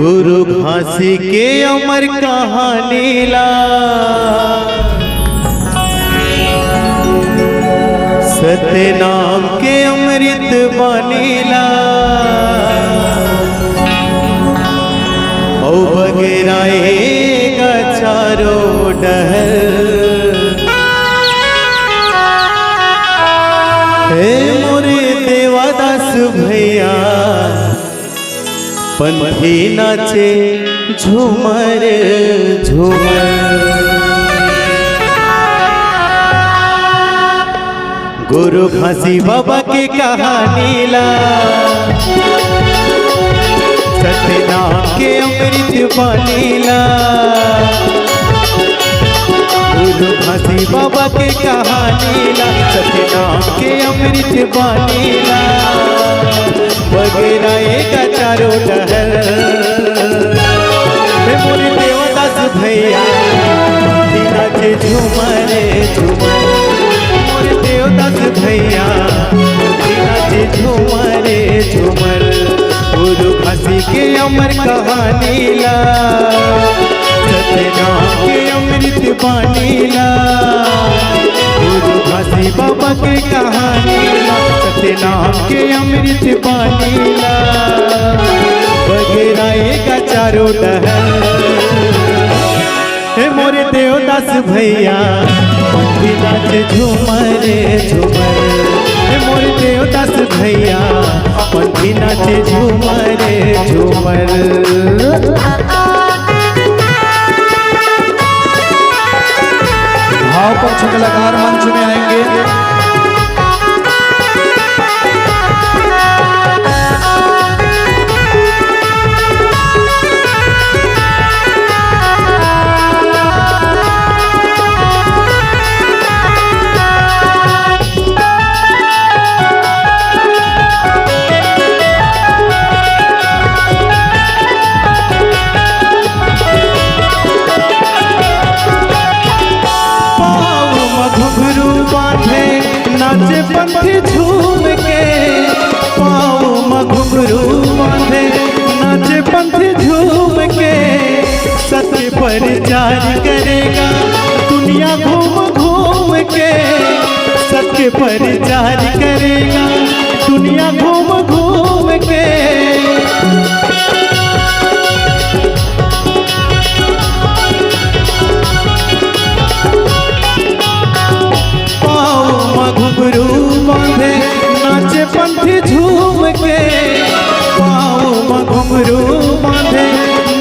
गुरु घासी के अमर कहानी ला सत्य नाम के अमृत बनीला औ बगेराएगा चारों डहर। हे मोरे देवादास भैया पंथी नाचे झूमर झूमर। गुरु घासी बाबा के कहानी ला सत्य नाम के अमृत बनीला। गुरु घासी बाबा के कहानी ला सत्य नाम के अमृत बनीला बगेराएगा चारों डहर। मोरे देवदास भैया नाचे झूमर झूमर। मोरे देवदास भैया नाचे झूमर झूमर। गुरु घासी के अमर कहानी ला सत्य नाम के अमृत बनीला। गुरु घासी बाबा के कहानी ला सत्य नाम के अमृत बनीला बगेराएगा चारों डहर। हे मोरे देवदास भैया पंथी नाचे झूमर झूमर। हे मोरे देवदास भैया पंथी नाचे झूमर झूमर। भाव पक्ष कलाकार मंच में आएंगे। नाचे पंथी झूम के पाँव में घुंघरू बांधे नाचे पंथी झूम के सत्य प्रचार करेगा दुनिया घूम घूम के। सत्य प्रचार करेगा दुनिया घूम घूम के। घुंघरू बांधे नाचे पंथी झूम के पाँव में घुंघरू बांधे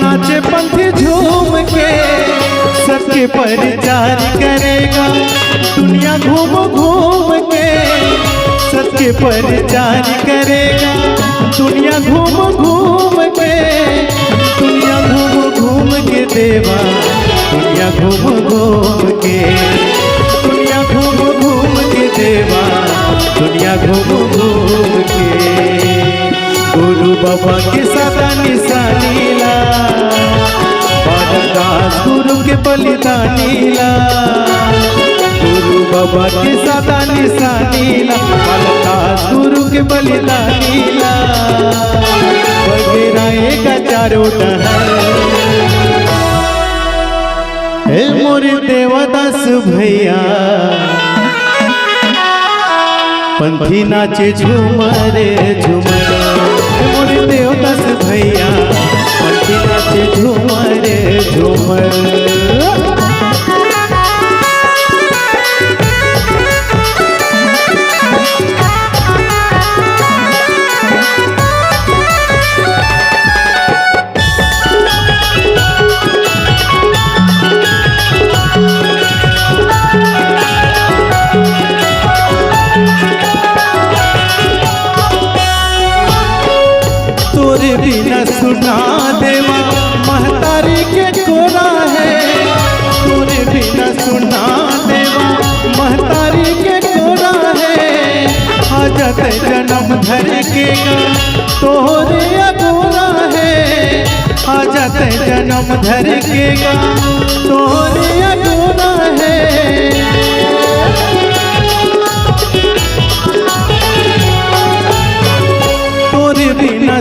नाचे पंथी झूम के। सत्य प्रचार करेगा दुनिया घूम घूम के। सत्य प्रचार करेगा दुनिया घूम घूम के। दुनिया घूम घूम के देवा दुनिया घूम घूम के। दुनिया घूम घूम के देवा दुनिया घूम घूम के। गुरु बाबा के सदा निशानी ला बालदास गुरु के बलिदानी ला। गुरु बाबा के सदा निशानी ला बालदास गुरु के बलिदानी ला बगेराएगा चारों डहर। हे मोरे देवदास भैया पंथी नाचे झूमर झूमर। हे मोरे देवदास भैया पंथी नाचे झूमर झूमर। तोरे बिना सुना देवा महतारी के कोरा है। तोरे बिना सुना देवा महतारी के कोरा है। हाजत जन्म धर के गा तोरे अगोरा है। हाजत जन्म धर के गा तोरे अगोरा है।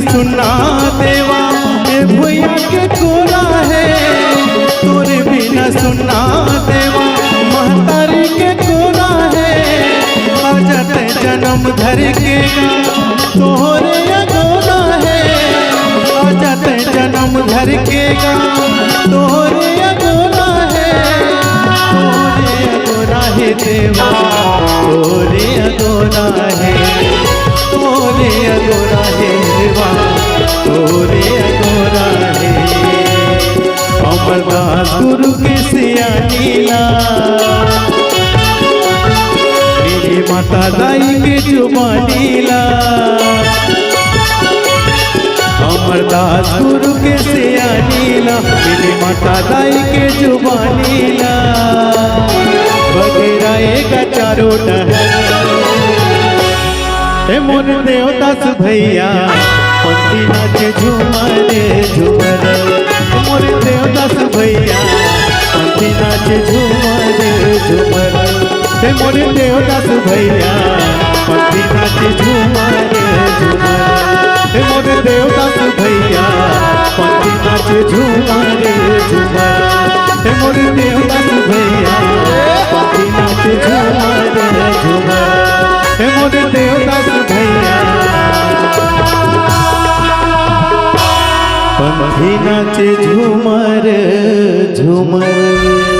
सुना देवा ए भैया के कोरा है तोरे बिना सुना देवा महतारी के कोरा है आजत जन्म धर के तोरे अगोरा है आजत जन्म धर के तोरे अगोरा है देवा तोरे अगोरा है तोरे अगोरा है देवा तोरे अगोरा है अमरदास गुरु के सियानीला मेरी माता दाई के जुबानीला अमरदास गुरु के सियानीला मेरी माता दाई के जुबानीला बगेरा एक चारों हे मोर देवदास भैया पंथी नाचे झूमर झूमर मोर देवदास भैया पंथी नाचे झूमर झूमर हे मोर देवदास भैया पंथी नाचे झूमर झूमर हे मोर देवदास भैया पंथी नाचे झूमर झूमर हे मोर देवदास भैया पंथी नाचे झूमर झूमर हे मोर देवदास भैया पंथी नाचे झूमर झूमर।